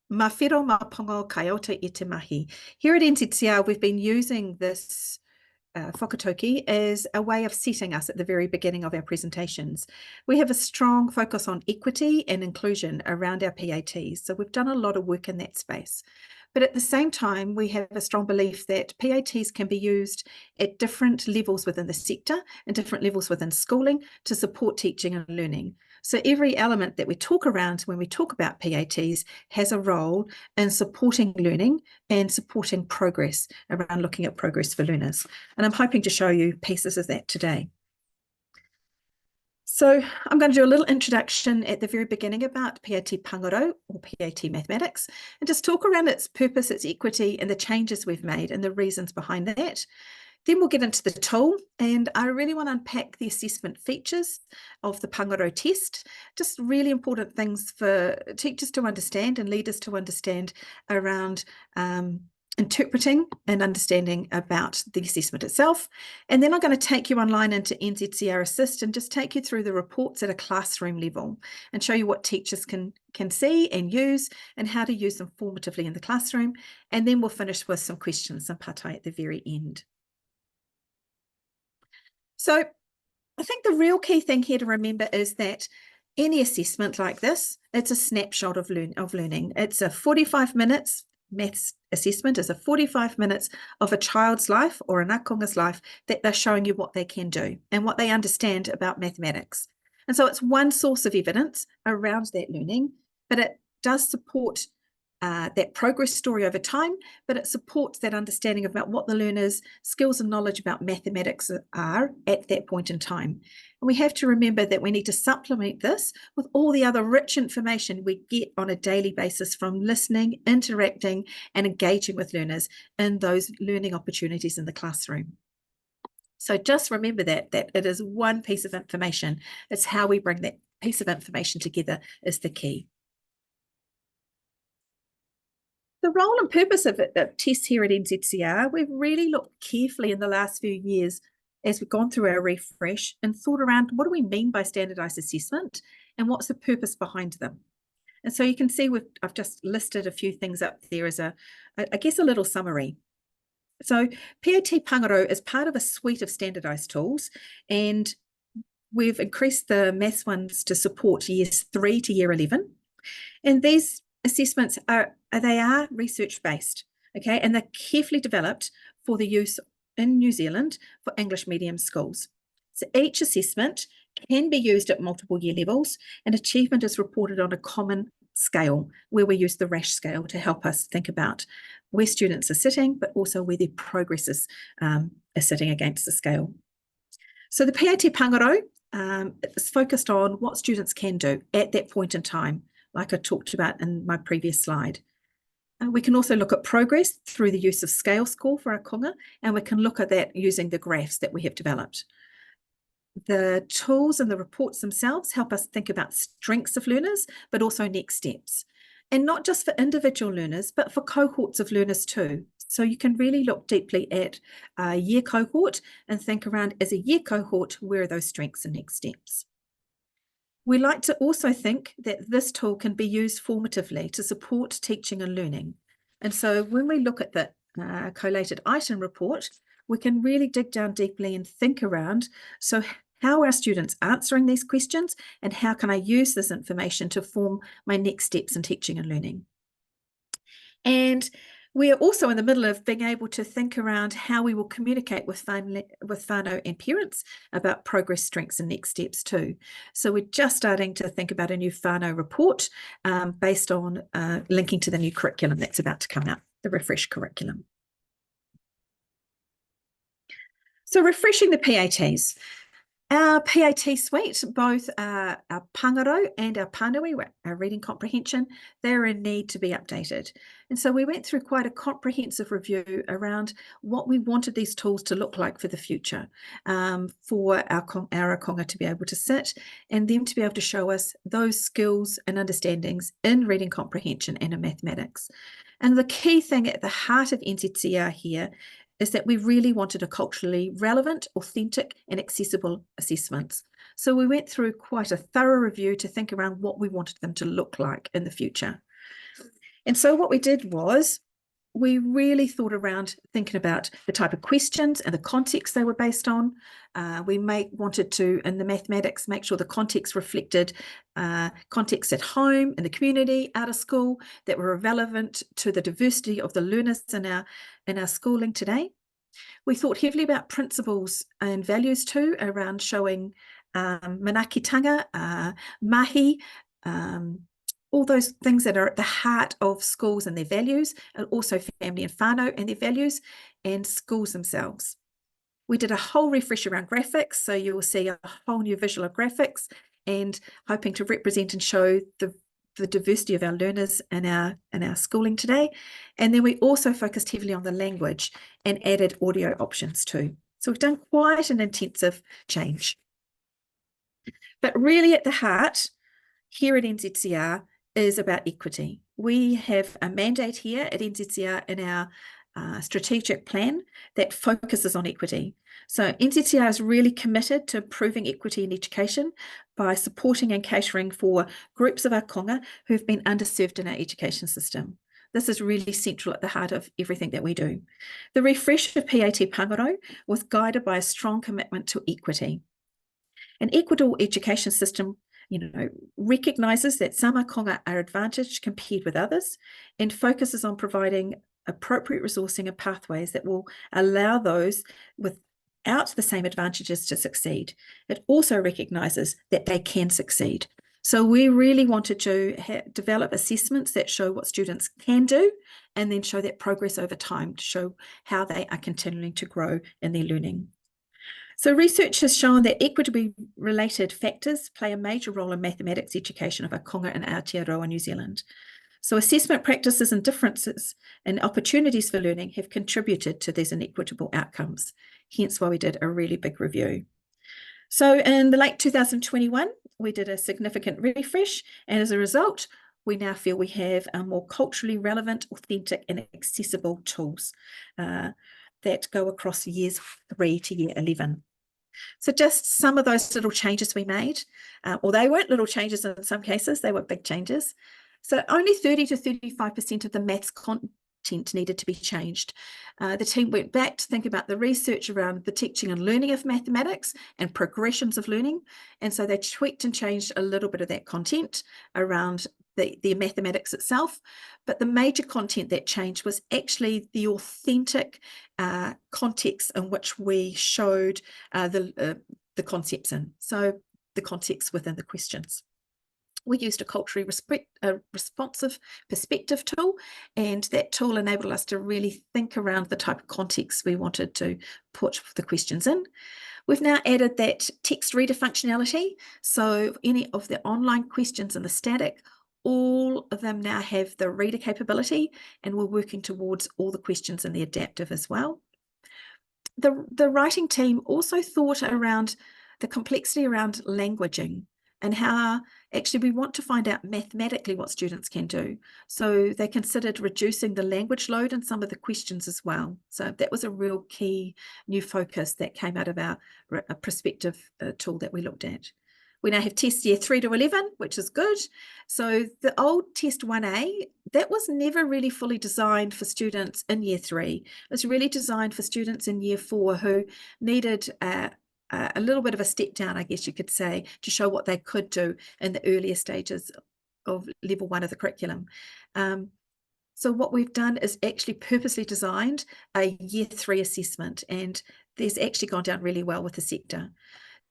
Ma whiro ma pongo kai ota I te mahi. Here at NZCER, we've been using this whakatauki as a way of setting us at the very beginning of our presentations. We have a strong focus on equity and inclusion around our PATs, so we've done a lot of work in that space. But at the same time, we have a strong belief that PATs can be used at different levels within the sector and different levels within schooling to support teaching and learning. So every element that we talk around when we talk about PATs has a role in supporting learning and supporting progress around looking at progress for learners. And I'm hoping to show you pieces of that today. So I'm going to do a little introduction at the very beginning about PAT Pāngarau or PAT Mathematics and just talk around its purpose, its equity and the changes we've made and the reasons behind that. Then we'll get into the tool, and I really want to unpack the assessment features of the Pāngarau test, just really important things for teachers to understand and leaders to understand around interpreting and understanding about the assessment itself. And then I'm going to take you online into NZCER Assist and just take you through the reports at a classroom level and show you what teachers can see and use and how to use them formatively in the classroom. And then we'll finish with some questions and patai at the very end. So I think the real key thing here to remember is that any assessment like this, it's a snapshot of learning. It's a 45 minutes. Maths assessment is a 45 minutes of a child's life or an akonga's life that they're showing you what they can do and what they understand about mathematics. And so it's one source of evidence around that learning, but it does support that progress story over time, but it supports that understanding about what the learner's skills and knowledge about mathematics are at that point in time. And we have to remember that we need to supplement this with all the other rich information we get on a daily basis from listening, interacting, and engaging with learners in those learning opportunities in the classroom. So just remember that it is one piece of information. It's how we bring that piece of information together is the key. The role and purpose of tests here at NZCER, we've really looked carefully in the last few years as we've gone through our refresh and thought around what do we mean by standardised assessment and what's the purpose behind them. And so you can see I've just listed a few things up there as I guess a little summary. So PAT Pāngarau is part of a suite of standardised tools, and we've increased the maths ones to support years 3 to year 11. And these assessments are research-based, okay, and they're carefully developed for the use in New Zealand for English medium schools. So each assessment can be used at multiple year levels, and achievement is reported on a common scale where we use the RASH scale to help us think about where students are sitting, but also where their progress is sitting against the scale. So the PAT Pāngarau is focused on what students can do at that point in time, like I talked about in my previous slide. We can also look at progress through the use of scale score for our konga, and we can look at that using the graphs that we have developed. The tools and the reports themselves help us think about strengths of learners, but also next steps. And not just for individual learners, but for cohorts of learners too. So you can really look deeply at a year cohort and think around, as a year cohort, where are those strengths and next steps? We like to also think that this tool can be used formatively to support teaching and learning. And so when we look at the collated item report, we can really dig down deeply and think around, so how are students answering these questions and how can I use this information to form my next steps in teaching and learning? And we are also in the middle of being able to think around how we will communicate with whānau and parents about progress, strengths and next steps too. So we're just starting to think about a new whānau report based on linking to the new curriculum that's about to come out, the refreshed curriculum. So refreshing the PATs. Our PAT suite, both our Pāngarau and our Pānui, our reading comprehension, they're in need to be updated. And so we went through quite a comprehensive review around what we wanted these tools to look like for the future, for our akonga to be able to sit and them to be able to show us those skills and understandings in reading comprehension and in mathematics. And the key thing at the heart of NZCER here is that we really wanted a culturally relevant, authentic and accessible assessments. So we went through quite a thorough review to think around what we wanted them to look like in the future. And so what we did was we really thought around thinking about the type of questions and the context they were based on. We wanted to, in the mathematics, make sure the context reflected context at home, in the community, out of school, that were relevant to the diversity of the learners in our schooling today. We thought heavily about principles and values too, around showing manakitanga, mahi, all those things that are at the heart of schools and their values, and also family and whānau and their values, and schools themselves. We did a whole refresh around graphics, so you will see a whole new visual of graphics, and hoping to represent and show the diversity of our learners in our schooling today. And then we also focused heavily on the language and added audio options too. So we've done quite an intensive change. But really at the heart, here at NZCER, is about equity. We have a mandate here at NZCER in our strategic plan that focuses on equity. So NZCER is really committed to improving equity in education by supporting and catering for groups of our konga who've been underserved in our education system. This is really central at the heart of everything that we do. The refresh of PAT Pāngarau was guided by a strong commitment to equity. An equitable education system recognises that some konga are advantaged compared with others, and focuses on providing appropriate resourcing and pathways that will allow those without the same advantages to succeed. It also recognises that they can succeed. So we really wanted to develop assessments that show what students can do, and then show that progress over time to show how they are continuing to grow in their learning. So research has shown that equitably related factors play a major role in mathematics education of our konga and Aotearoa New Zealand. So assessment practices and differences and opportunities for learning have contributed to these inequitable outcomes, hence why we did a really big review. So in the late 2021, we did a significant refresh, and as a result, we now feel we have more culturally relevant, authentic and accessible tools that go across years 3 to year 11. So just some of those little changes we made, or they weren't little changes in some cases, they were big changes. So only 30 to 35% of the maths content needed to be changed. The team went back to think about the research around the teaching and learning of mathematics and progressions of learning. And so they tweaked and changed a little bit of that content around the mathematics itself, but the major content that changed was actually the authentic context in which we showed the concepts in, so the context within the questions. We used a culturally responsive perspective tool, and that tool enabled us to really think around the type of context we wanted to put the questions in. We've now added that text reader functionality, so any of the online questions in the static, all of them now have the reader capability, and we're working towards all the questions in the adaptive as well. The writing team also thought around the complexity around languaging and how actually we want to find out mathematically what students can do. So they considered reducing the language load in some of the questions as well. So that was a real key new focus that came out of our prospective tool that we looked at. We now have tests year 3 to 11, which is good. So the old test 1A, that was never really fully designed for students in year 3. It was really designed for students in year 4 who needed a little bit of a step down, I guess you could say, to show what they could do in the earlier stages of level 1 of the curriculum. So what we've done is actually purposely designed a year 3 assessment, and there's actually gone down really well with the sector.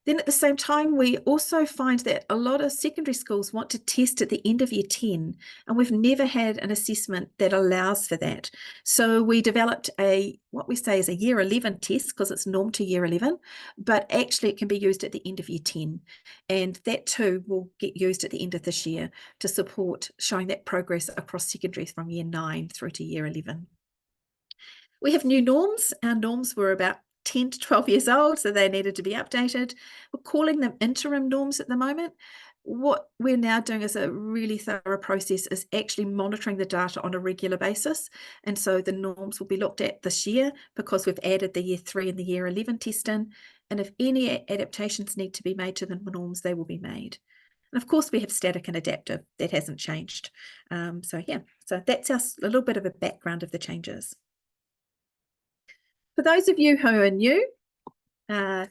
Then at the same time, we also find that a lot of secondary schools want to test at the end of year 10, and we've never had an assessment that allows for that. So we developed what we say is a year 11 test, because it's normed to year 11, but actually it can be used at the end of year 10. And that too will get used at the end of this year to support showing that progress across secondary from year 9 through to year 11. We have new norms. Our norms were about 10 to 12 years old, so they needed to be updated. We're calling them interim norms at the moment. What we're now doing is a really thorough process is actually monitoring the data on a regular basis. And so the norms will be looked at this year because we've added the year 3 and the year 11 test in. And if any adaptations need to be made to the norms, they will be made. And of course, we have static and adaptive. That hasn't changed. So that's a little bit of a background of the changes. For those of you who are new to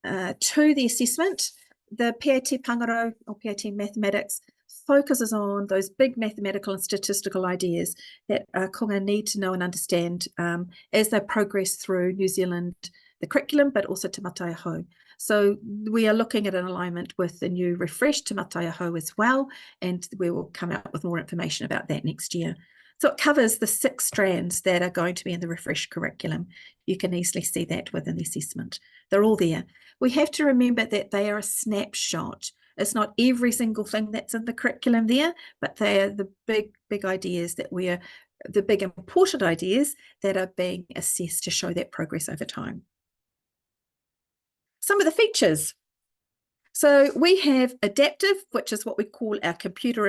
the assessment, the PAT Pāngarau or PAT Mathematics focuses on those big mathematical and statistical ideas that konga need to know and understand as they progress through New Zealand, the curriculum, but also Te Mātai-Ahau. So we are looking at an alignment with the new refreshed Te Mātai-Ahau as well, and we will come out with more information about that next year. So it covers the 6 strands that are going to be in the refreshed curriculum. You can easily see that within the assessment. They're all there. We have to remember that they are a snapshot. It's not every single thing that's in the curriculum there, but they are the big ideas that the big important ideas that are being assessed to show that progress over time. Some of the features. So we have adaptive, which is what we call our computer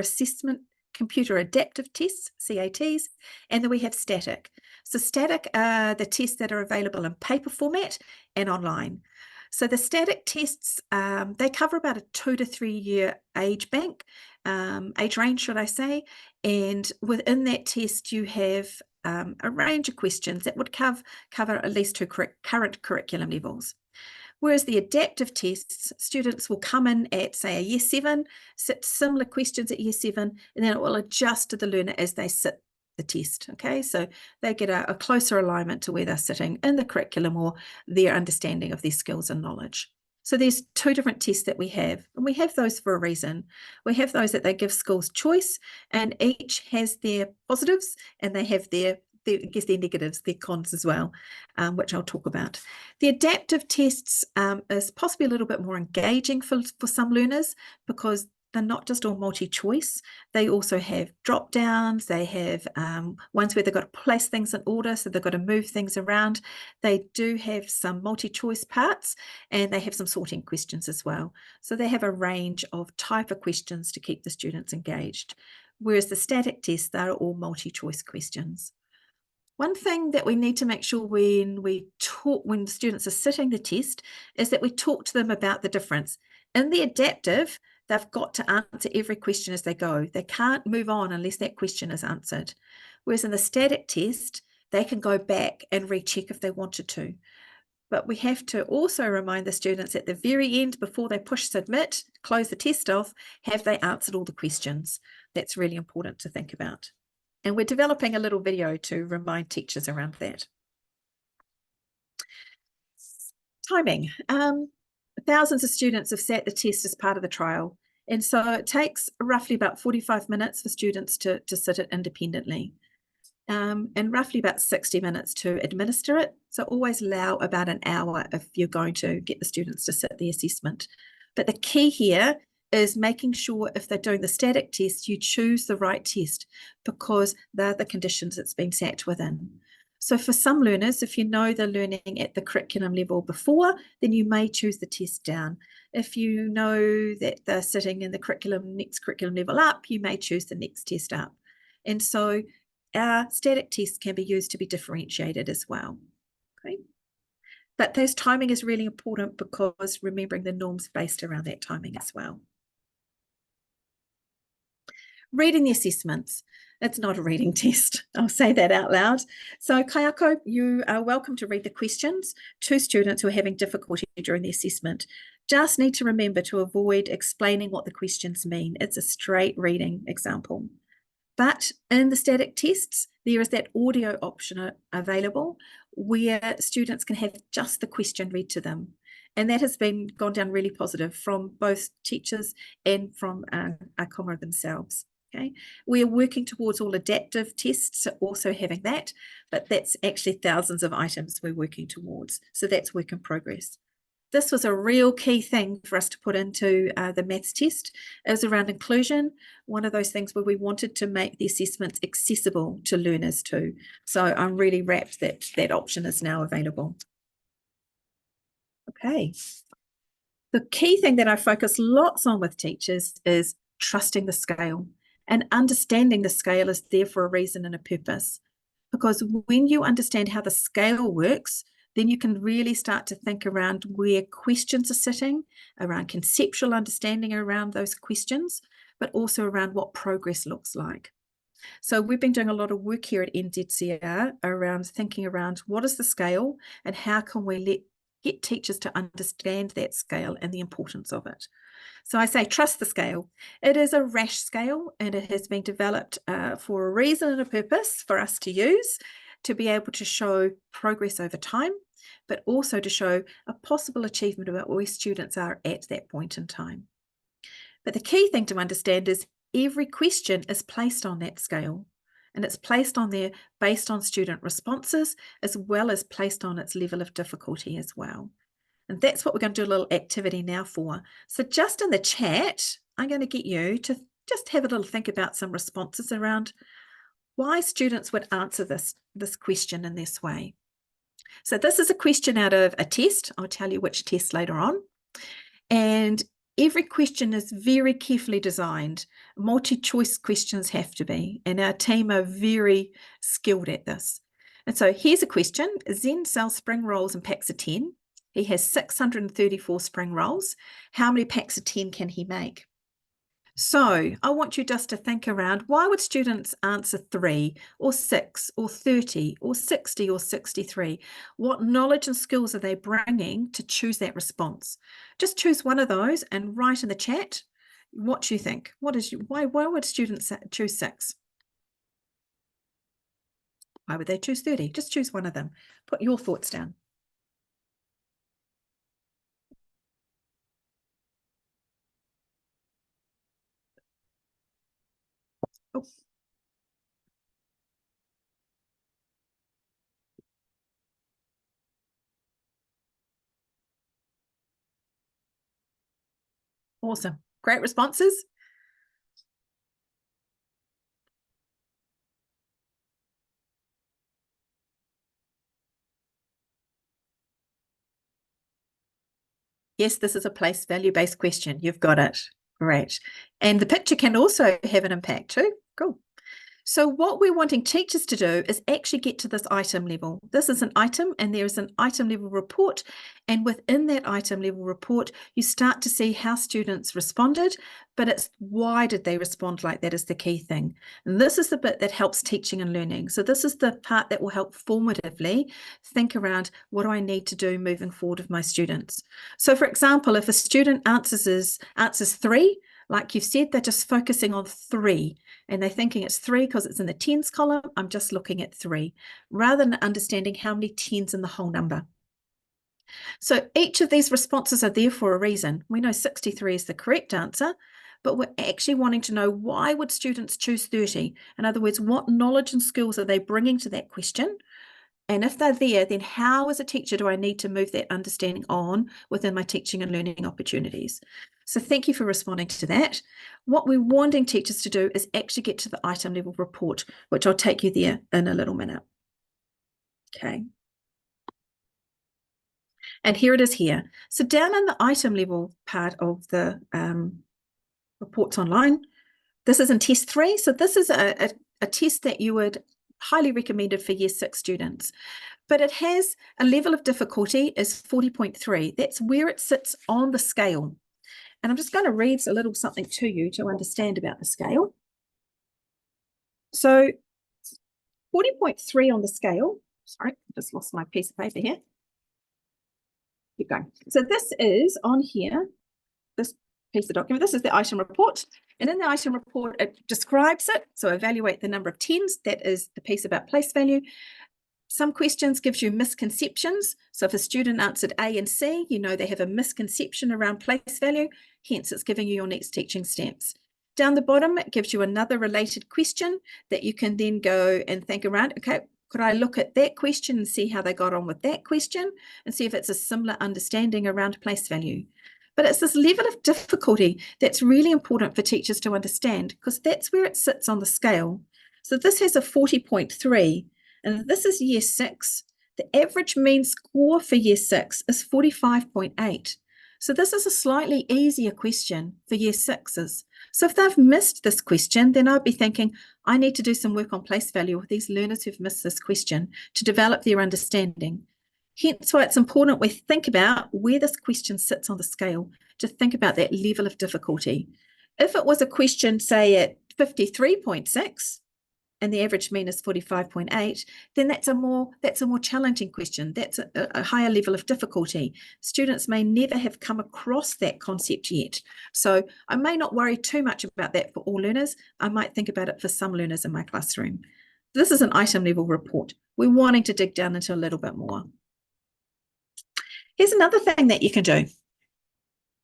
adaptive tests, CATs, and then we have static. So static are the tests that are available in paper format and online. So the static tests, they cover about a 2 to 3 year age range, should I say, and within that test you have a range of questions that would cover at least 2 current curriculum levels. Whereas the adaptive tests, students will come in at, say, a year 7, sit similar questions at year 7, and then it will adjust to the learner as they sit the test. Okay, so they get a closer alignment to where they're sitting in the curriculum or their understanding of their skills and knowledge. So there's 2 different tests that we have, and we have those for a reason. We have those that they give schools choice, and each has their positives and they have their negatives, their cons as well, which I'll talk about. The adaptive tests is possibly a little bit more engaging for some learners because they're not just all multi-choice. They also have drop downs. They have ones where they've got to place things in order, so they've got to move things around. They do have some multi-choice parts, and they have some sorting questions as well. So they have a range of type of questions to keep the students engaged. Whereas the static tests, they're all multi-choice questions. One thing that we need to make sure when the students are sitting the test is that we talk to them about the difference. In the adaptive, they've got to answer every question as they go. They can't move on unless that question is answered. Whereas in the static test, they can go back and recheck if they wanted to. But we have to also remind the students at the very end, before they push submit, close the test off, have they answered all the questions? That's really important to think about. And we're developing a little video to remind teachers around that. Timing. Thousands of students have sat the test as part of the trial. And so it takes roughly about 45 minutes for students to sit it independently. And roughly about 60 minutes to administer it. So always allow about an hour if you're going to get the students to sit the assessment. But the key here is making sure if they're doing the static test, you choose the right test because they're the conditions it's being sat within. So for some learners, if you know they're learning at the curriculum level before, then you may choose the test down. If you know that they're sitting in the next curriculum level up, you may choose the next test up. And so our static tests can be used to be differentiated as well. Okay. But this timing is really important because remembering the norms based around that timing as well. Reading the assessments. It's not a reading test. I'll say that out loud. So kaiako, you are welcome to read the questions to students who are having difficulty during the assessment. Just need to remember to avoid explaining what the questions mean. It's a straight reading example. But in the static tests, there is that audio option available where students can have just the question read to them. And that has gone down really positive from both teachers and from our konga themselves. Okay, we are working towards all adaptive tests, also having that, but that's actually thousands of items we're working towards. So that's work in progress. This was a real key thing for us to put into the maths test. It was around inclusion, one of those things where we wanted to make the assessments accessible to learners too. So I'm really rapt that that option is now available. Okay. The key thing that I focus lots on with teachers is trusting the scale and understanding the scale is there for a reason and a purpose. Because when you understand how the scale works, then you can really start to think around where questions are sitting, around conceptual understanding around those questions, but also around what progress looks like. So we've been doing a lot of work here at NZCER around thinking around what is the scale and how can we get teachers to understand that scale and the importance of it. So I say trust the scale. It is a rash scale, and it has been developed for a reason and a purpose for us to use to be able to show progress over time, but also to show a possible achievement about where students are at that point in time. But the key thing to understand is every question is placed on that scale, and it's placed on there based on student responses, as well as placed on its level of difficulty as well. And that's what we're going to do a little activity now for. So just in the chat, I'm going to get you to just have a little think about some responses around why students would answer this question in this way. So this is a question out of a test. I'll tell you which test later on. And every question is very carefully designed. Multi-choice questions have to be, and our team are very skilled at this. And so here's a question. Zen sells spring rolls in packs of 10. He has 634 spring rolls. How many packs of 10 can he make? So I want you just to think around, why would students answer 3 or 6 or 30 or 60 or 63? What knowledge and skills are they bringing to choose that response? Just choose one of those and write in the chat what you think. Why would students choose 6? Why would they choose 30? Just choose one of them. Put your thoughts down. Oh. Awesome. Great responses. Yes, this is a place value-based question. You've got it. Great. And the picture can also have an impact too. Cool. So what we're wanting teachers to do is actually get to this item level. This is an item, and there is an item level report. And within that item level report, you start to see how students responded, but it's why did they respond like that is the key thing. And this is the bit that helps teaching and learning. So this is the part that will help formatively think around, what do I need to do moving forward with my students? So for example, if a student answers 3, like you've said, they're just focusing on 3 and they're thinking it's 3 because it's in the tens column. I'm just looking at 3 rather than understanding how many tens in the whole number. So each of these responses are there for a reason. We know 63 is the correct answer, but we're actually wanting to know, why would students choose 30? In other words, what knowledge and skills are they bringing to that question? And if they're there, then how as a teacher do I need to move that understanding on within my teaching and learning opportunities? So thank you for responding to that. What we're wanting teachers to do is actually get to the item level report, which I'll take you there in a little minute. Okay. And here it is here. So down in the item level part of the reports online, this is in test 3. So this is a test that you would highly recommended for year 6 students, but it has a level of difficulty is 40.3. That's where it sits on the scale. And I'm just going to read a little something to you to understand about the scale. So 40.3 on the scale, sorry, I just lost my piece of paper here. Keep going. So this is on here, this piece of document, this is the item report. And in the item report, it describes it. So evaluate the number of tens. That is the piece about place value. Some questions gives you misconceptions. So if a student answered A and C, you know they have a misconception around place value. Hence, it's giving you your next teaching steps. Down the bottom, it gives you another related question that you can then go and think around. Okay, could I look at that question and see how they got on with that question and see if it's a similar understanding around place value? But it's this level of difficulty that's really important for teachers to understand, because that's where it sits on the scale. So this has a 40.3, and this is year 6. The average mean score for year 6 is 45.8. So this is a slightly easier question for year 6s. So if they've missed this question, then I'd be thinking, I need to do some work on place value with these learners who've missed this question to develop their understanding. Hence why it's important we think about where this question sits on the scale, to think about that level of difficulty. If it was a question, say, at 53.6, and the average mean is 45.8, then that's a more challenging question. That's a higher level of difficulty. Students may never have come across that concept yet. So I may not worry too much about that for all learners. I might think about it for some learners in my classroom. This is an item level report. We're wanting to dig down into a little bit more. Here's another thing that you can do.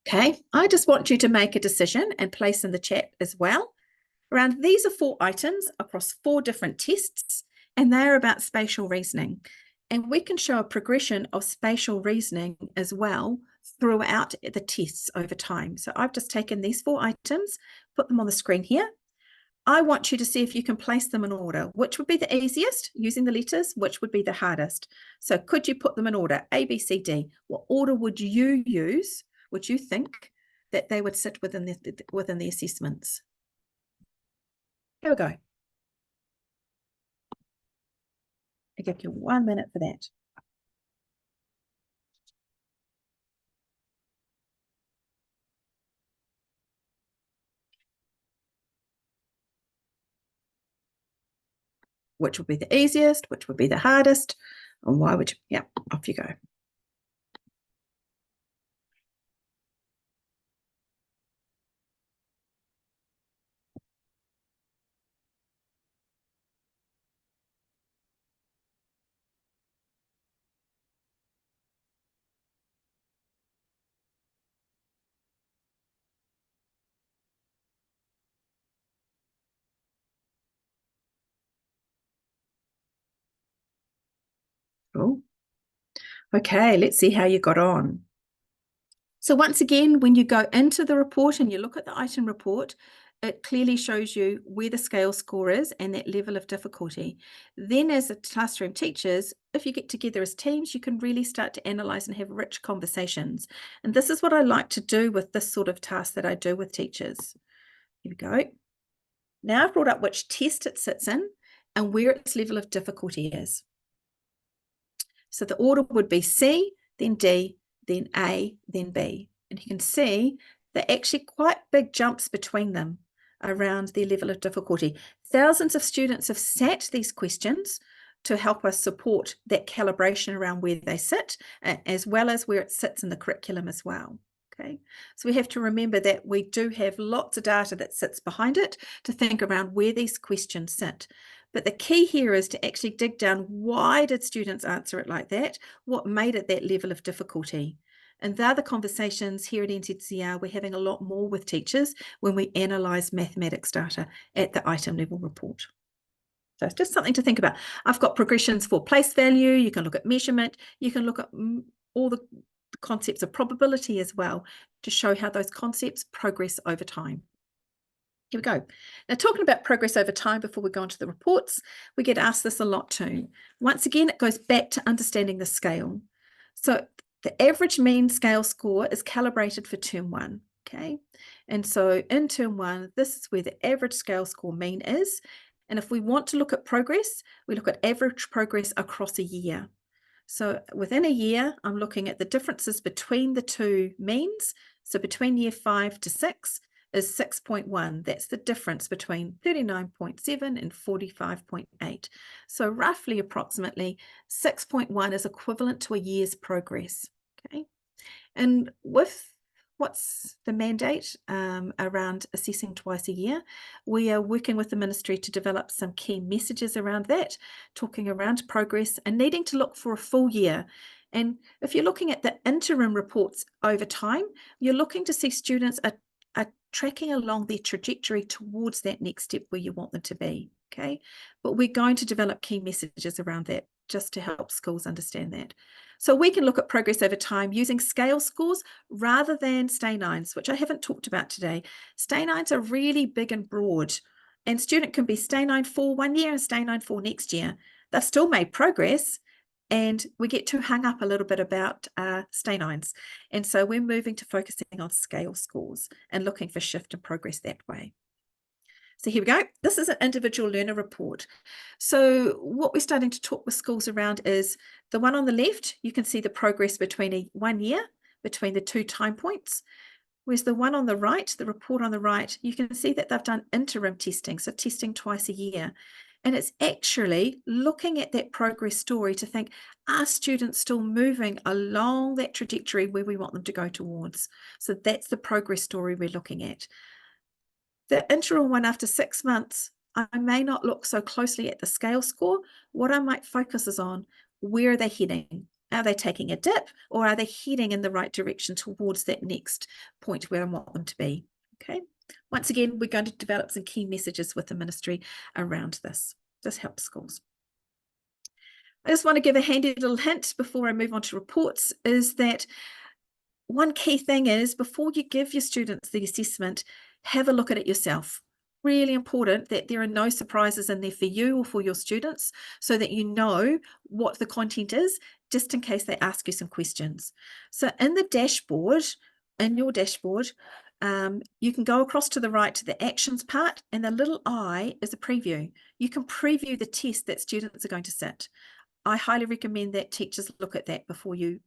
Okay, I just want you to make a decision and place in the chat as well. Around these are 4 items across 4 different tests, and they're about spatial reasoning. And we can show a progression of spatial reasoning as well throughout the tests over time. So I've just taken these 4 items, put them on the screen here. I want you to see if you can place them in order. Which would be the easiest using the letters? Which would be the hardest? So could you put them in order? A, B, C, D. What order would you use? Would you think that they would sit within the assessments? Here we go. I give you 1 minute for that. Which would be the easiest? Which would be the hardest? And why would you? Yeah, off you go. Cool. Okay, let's see how you got on. So once again, when you go into the report and you look at the item report, it clearly shows you where the scale score is and that level of difficulty. Then as a classroom teachers, if you get together as teams, you can really start to analyse and have rich conversations. And this is what I like to do with this sort of task that I do with teachers. Here we go. Now I've brought up which test it sits in and where its level of difficulty is. So the order would be C, then D, then A, then B. And you can see they're actually quite big jumps between them around their level of difficulty. Thousands of students have sat these questions to help us support that calibration around where they sit, as well as where it sits in the curriculum as well. Okay, so we have to remember that we do have lots of data that sits behind it to think around where these questions sit. But the key here is to actually dig down, why did students answer it like that? What made it that level of difficulty? And they're the conversations here at NZCER we're having a lot more with teachers when we analyse mathematics data at the item level report. So it's just something to think about. I've got progressions for place value. You can look at measurement. You can look at all the concepts of probability as well to show how those concepts progress over time. Here we go. Now, talking about progress over time before we go into the reports, we get asked this a lot too. Once again, it goes back to understanding the scale. So the average mean scale score is calibrated for term 1, okay? And so in term 1, this is where the average scale score mean is. And if we want to look at progress, we look at average progress across a year. So within a year, I'm looking at the differences between the 2 means. So between year 5 to 6 is 6.1. That's the difference between 39.7 and 45.8. So roughly, approximately 6.1 is equivalent to a year's progress. Okay, and with what's the mandate around assessing twice a year, we are working with the ministry to develop some key messages around that, talking around progress and needing to look for a full year. And if you're looking at the interim reports over time, you're looking to see students are tracking along their trajectory towards that next step where you want them to be, okay? But we're going to develop key messages around that just to help schools understand that. So we can look at progress over time using scale scores rather than stay nines, which I haven't talked about today. Stay nines are really big and broad, and student can be stay 9 for 1 year and stay 9 for next year. They've still made progress, and we get too hung up a little bit about stay nines. And so we're moving to focusing on scale scores and looking for shift and progress that way. So here we go. This is an individual learner report. So what we're starting to talk with schools around is the one on the left, you can see the progress between 1 year, between the 2 time points. Whereas the one on the right, the report on the right, you can see that they've done interim testing, so testing twice a year. And it's actually looking at that progress story to think, are students still moving along that trajectory where we want them to go towards? So that's the progress story we're looking at. The interim one after 6 months, I may not look so closely at the scale score. What I might focus is on, where are they heading? Are they taking a dip, or are they heading in the right direction towards that next point where I want them to be? Okay. Once again, we're going to develop some key messages with the ministry around this. This helps schools. I just want to give a handy little hint before I move on to reports, is that one key thing is, before you give your students the assessment, have a look at it yourself. Really important that there are no surprises in there for you or for your students, so that you know what the content is, just in case they ask you some questions. So in the dashboard, in your dashboard, you can go across to the right to the actions part, and the little I is a preview. You can preview the test that students are going to sit. I highly recommend that teachers look at that before you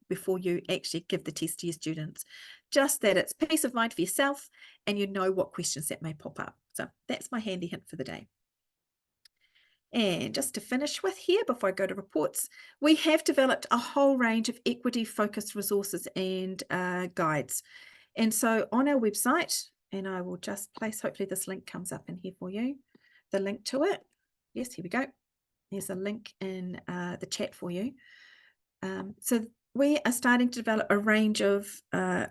actually give the test to your students. Just that it's peace of mind for yourself, and you know what questions that may pop up. So that's my handy hint for the day. And just to finish with here, before I go to reports, we have developed a whole range of equity-focused resources and guides. And so on our website, and I will just place, hopefully this link comes up in here for you, the link to it. Yes, here we go. There's a link in the chat for you. So we are starting to develop a range of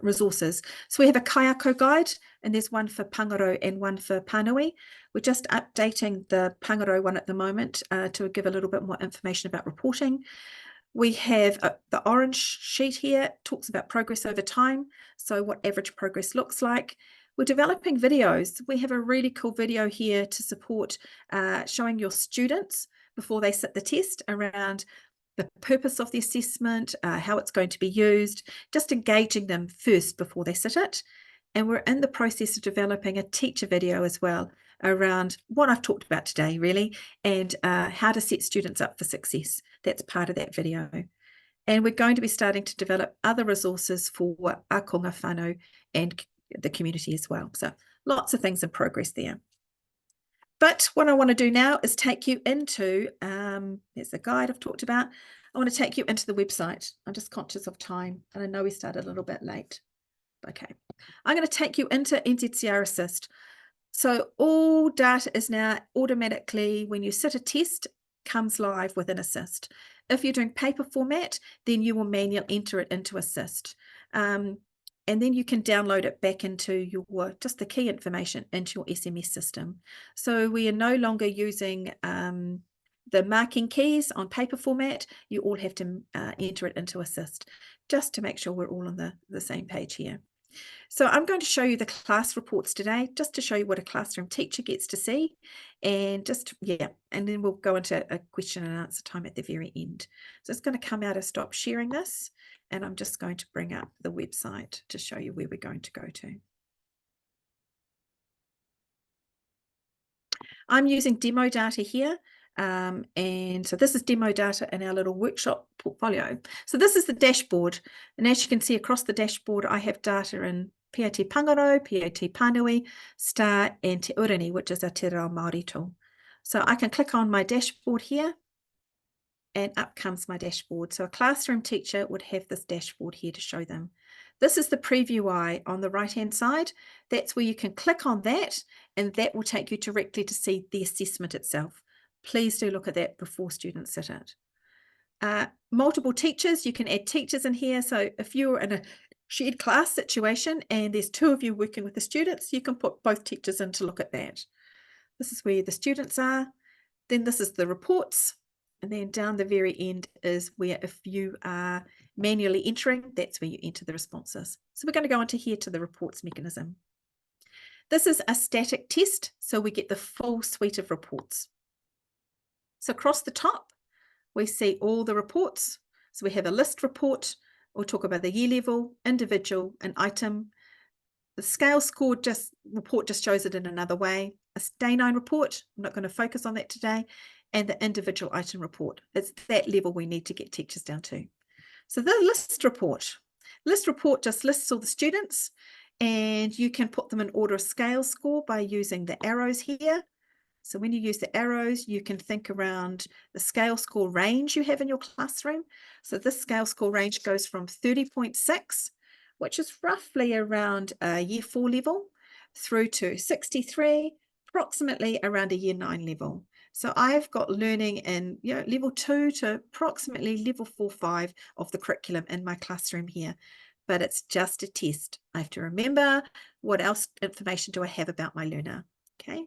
resources. So we have a kaiako guide, and there's one for Pāngarau and one for Pānui. We're just updating the Pāngarau one at the moment to give a little bit more information about reporting. We have the orange sheet here, talks about progress over time, so what average progress looks like. We're developing videos. We have a really cool video here to support showing your students before they sit the test around the purpose of the assessment, how it's going to be used, just engaging them first before they sit it. And we're in the process of developing a teacher video as well around what I've talked about today, really, and how to set students up for success. That's part of that video. And we're going to be starting to develop other resources for ākonga whānau and the community as well. So lots of things in progress there. But what I want to do now is take you into, there's the guide I've talked about. I want to take you into the website. I'm just conscious of time, and I know we started a little bit late. Okay, I'm going to take you into NZCER Assist. So all data is now automatically, when you sit a test, comes live within Assist. If you're doing paper format, then you will manually enter it into Assist. And then you can download it back into your, just the key information into your SMS system. So we are no longer using the marking keys on paper format. You all have to enter it into Assist, just to make sure we're all on the same page here. So I'm going to show you the class reports today, just to show you what a classroom teacher gets to see, and just, yeah, and then we'll go into a question and answer time at the very end. So it's going to come out of stop sharing this, and I'm just going to bring up the website to show you where we're going to go to. I'm using demo data here. And so this is demo data in our little workshop portfolio. So this is the dashboard. And as you can see across the dashboard, I have data in PAT Pāngarau, PAT Pānui, STAR, and Te Urani, which is our Te Reo Māori tool. So I can click on my dashboard here, and up comes my dashboard. So a classroom teacher would have this dashboard here to show them. This is the preview eye on the right-hand side. That's where you can click on that, and that will take you directly to see the assessment itself. Please do look at that before students sit it. Multiple teachers, you can add teachers in here. So if you're in a shared class situation and there's 2 of you working with the students, you can put both teachers in to look at that. This is where the students are. Then this is the reports. And then down the very end is where, if you are manually entering, that's where you enter the responses. So we're going to go into here to the reports mechanism. This is a static test, so we get the full suite of reports. So across the top, we see all the reports. So we have a list report. We'll talk about the year level, individual, and item. The scale score report just shows it in another way. a Day 9 report. I'm not going to focus on that today. And the individual item report. It's that level we need to get teachers down to. So the list report. List report just lists all the students, and you can put them in order of scale score by using the arrows here. So when you use the arrows, you can think around the scale score range you have in your classroom. So this scale score range goes from 30.6, which is roughly around a year 4 level, through to 63, approximately around a year 9 level. So I've got learning in level 2 to approximately level 4, 5 of the curriculum in my classroom here. But it's just a test. I have to remember what else information do I have about my learner. Okay.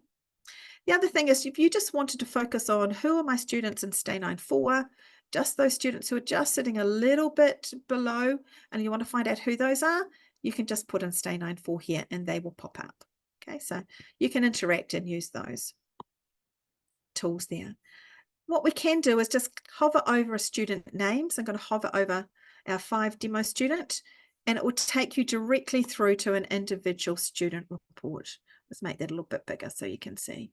The other thing is, if you just wanted to focus on who are my students in Day 9 for, just those students who are just sitting a little bit below, and you want to find out who those are, you can just put in Day 9 for here and they will pop up. Okay, so you can interact and use those tools there. What we can do is just hover over a student name. So I'm going to hover over our 5 demo student, and it will take you directly through to an individual student report. Let's make that a little bit bigger so you can see.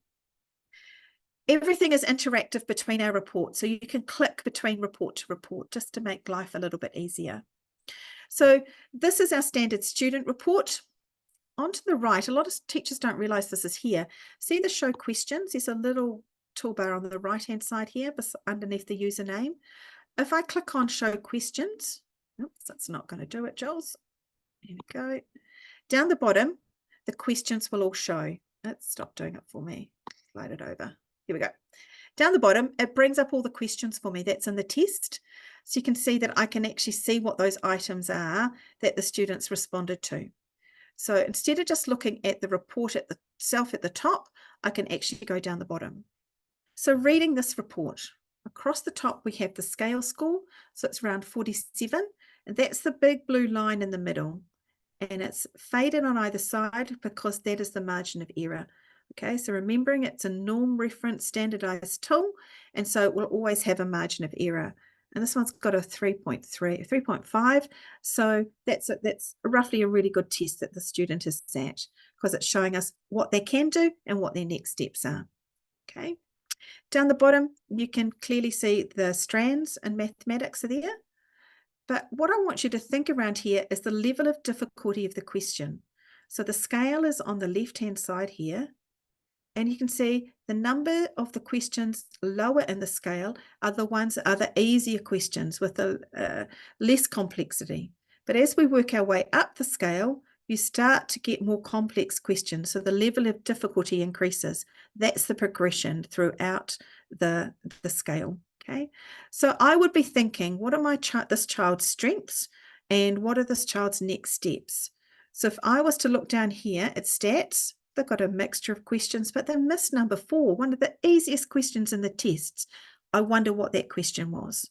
Everything is interactive between our reports, so you can click between report to report just to make life a little bit easier. So this is our standard student report. On to the right, a lot of teachers don't realize this is here. See the show questions? There's a little toolbar on the right-hand side here underneath the username. If I click on show questions, oops, that's not going to do it, Jules. Here we go. Down the bottom, the questions will all show. Let's stop doing it for me. Slide it over. Here we go. Down the bottom, it brings up all the questions for me. That's in the test. So you can see that I can actually see what those items are that the students responded to. So instead of just looking at the report itself at the top, I can actually go down the bottom. So reading this report, across the top, we have the scale score. So it's around 47. And that's the big blue line in the middle. And it's faded on either side because that is the margin of error. Okay, so remembering it's a norm reference standardized tool, and so it will always have a margin of error. And this one's got a 3.5. So that's roughly a really good test that the student is at, because it's showing us what they can do and what their next steps are. Okay, down the bottom, you can clearly see the strands and mathematics are there. But what I want you to think around here is the level of difficulty of the question. So the scale is on the left-hand side here. And you can see the number of the questions lower in the scale are the easier questions with less complexity. But as we work our way up the scale, you start to get more complex questions. So the level of difficulty increases. That's the progression throughout the scale. Okay. So I would be thinking, what are this child's strengths and what are this child's next steps? So if I was to look down here at stats, they've got a mixture of questions, but they missed number 4, one of the easiest questions in the tests. I wonder what that question was.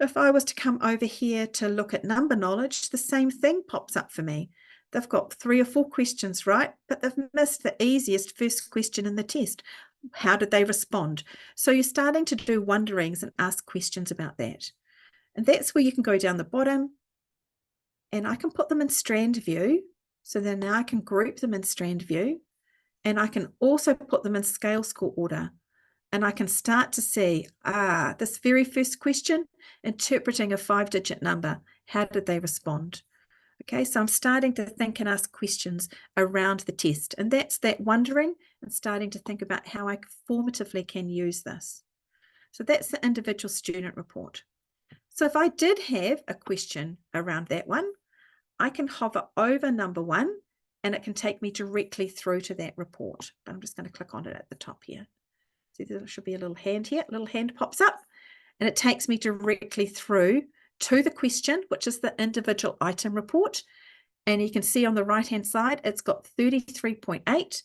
If I was to come over here to look at number knowledge, the same thing pops up for me. They've got 3 or 4 questions right, but they've missed the easiest first question in the test. How did they respond? So you're starting to do wonderings and ask questions about that. And that's where you can go down the bottom, and I can put them in strand view. So then now I can group them in strand view, and I can also put them in scale score order. And I can start to see, this very first question, interpreting a 5-digit number, how did they respond? Okay, so I'm starting to think and ask questions around the test. And that's that wondering and starting to think about how I formatively can use this. So that's the individual student report. So if I did have a question around that one, I can hover over number 1 and it can take me directly through to that report. But I'm just going to click on it at the top here. See, there should be a little hand here. A little hand pops up and it takes me directly through to the question, which is the individual item report. And you can see on the right-hand side, it's got 33.8.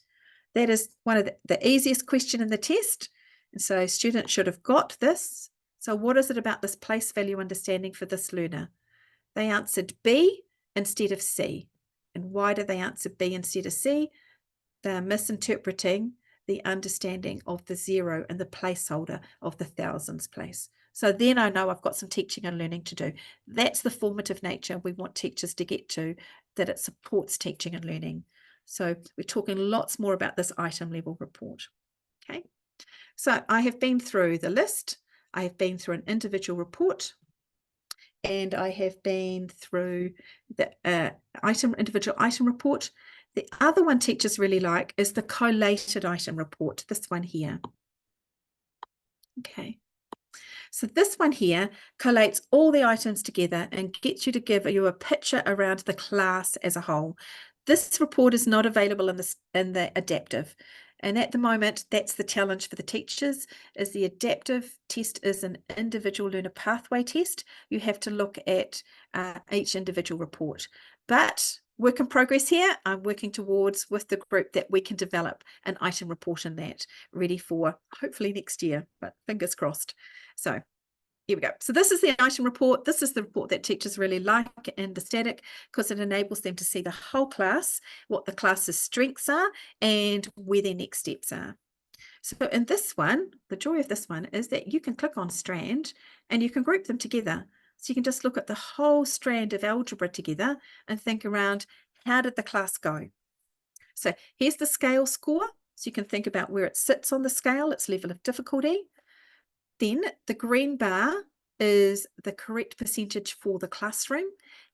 That is one of the easiest question in the test. And so students should have got this. So what is it about this place value understanding for this learner? They answered B instead of C. And why did they answer B instead of C? They're misinterpreting the understanding of the 0 and the placeholder of the thousands place. So then I know I've got some teaching and learning to do. That's the formative nature we want teachers to get to, that it supports teaching and learning. So we're talking lots more about this item level report. Okay, so I have been through the list, I have been through an individual report, and I have been through the individual item report. The other one teachers really like is the collated item report, this one here. Okay, so this one here collates all the items together and gets you to give you a picture around the class as a whole. This report is not available in the adaptive. And at the moment, that's the challenge for the teachers, is the adaptive test is an individual learner pathway test. You have to look at each individual report. But work in progress here, I'm working towards with the group that we can develop an item report in that, ready for hopefully next year, but fingers crossed. So here we go. So this is the item report. This is the report that teachers really like in the static because it enables them to see the whole class, what the class's strengths are, and where their next steps are. So in this one, the joy of this one is that you can click on strand and you can group them together. So you can just look at the whole strand of algebra together and think around, how did the class go? So here's the scale score. So you can think about where it sits on the scale, its level of difficulty. Then the green bar is the correct percentage for the classroom,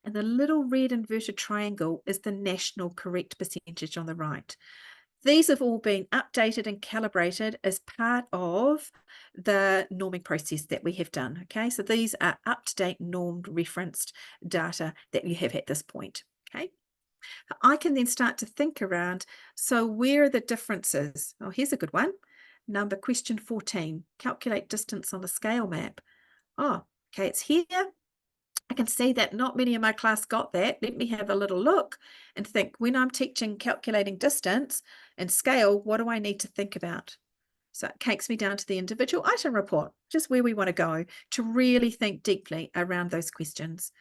and the little red inverted triangle is the national correct percentage on the right. These have all been updated and calibrated as part of the norming process that we have done. Okay, so these are up-to-date normed referenced data that you have at this point. Okay, I can then start to think around, so where are the differences? Oh, here's a good one. Question 14, calculate distance on a scale map. Oh, okay, it's here. I can see that not many of my class got that. Let me have a little look and think, when I'm teaching calculating distance and scale, what do I need to think about? So it takes me down to the individual item report, just where we want to go to really think deeply around those questions.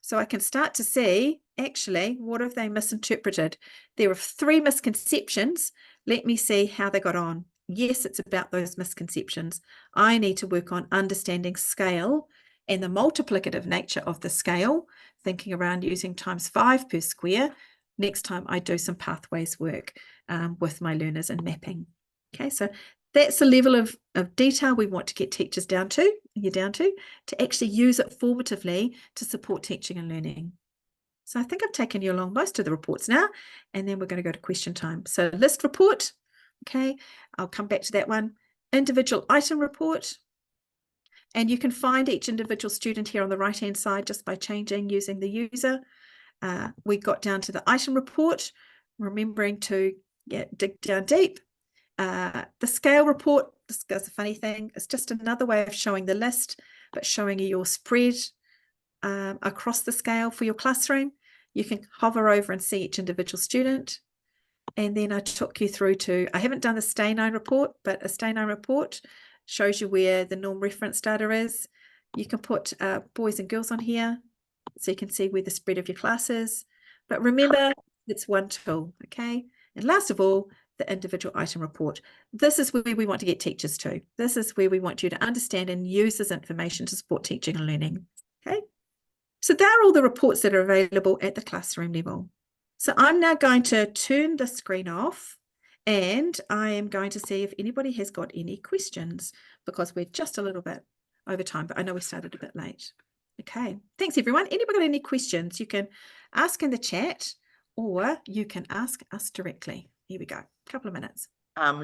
So I can start to see, actually, what have they misinterpreted? There are 3 misconceptions. Let me see how they got on. Yes, it's about those misconceptions. I need to work on understanding scale and the multiplicative nature of the scale, thinking around using ×5 per square. Next time I do some pathways work with my learners and mapping. Okay, so that's the level of detail we want to get teachers down to actually use it formatively to support teaching and learning. So I think I've taken you along most of the reports now, and then we're going to go to question time. So list report, okay, I'll come back to that one. Individual item report, and you can find each individual student here on the right-hand side just by changing using the user. We got down to the item report, remembering to dig down deep. The scale report, this is a funny thing, it's just another way of showing the list, but showing you your spread across the scale for your classroom. You can hover over and see each individual student. And then I took you through to, I haven't done the Stay 9 report, but a Stay 9 report shows you where the norm reference data is. You can put boys and girls on here, so you can see where the spread of your class is. But remember, it's one tool, okay? And last of all, the individual item report. This is where we want to get teachers to. This is where we want you to understand and use this information to support teaching and learning, okay? So there are all the reports that are available at the classroom level. So I'm now going to turn the screen off, and I am going to see if anybody has got any questions, because we're just a little bit over time, but I know we started a bit late. Okay, thanks everyone. Anybody got any questions? You can ask in the chat, or you can ask us directly. Here we go, a couple of minutes.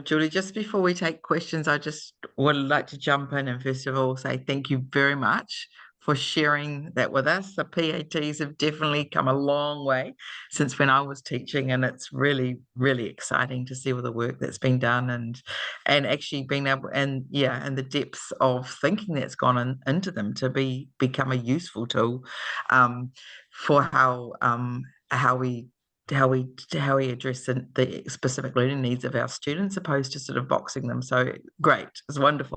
Julie, just before we take questions, I just would like to jump in and first of all say thank you very much for sharing that with us. The PATs have definitely come a long way since when I was teaching, and it's really, really exciting to see all the work that's been done and actually being able, and the depths of thinking that's gone into them to become a useful tool for how we address the specific learning needs of our students, opposed to sort of boxing them. So great, it's wonderful.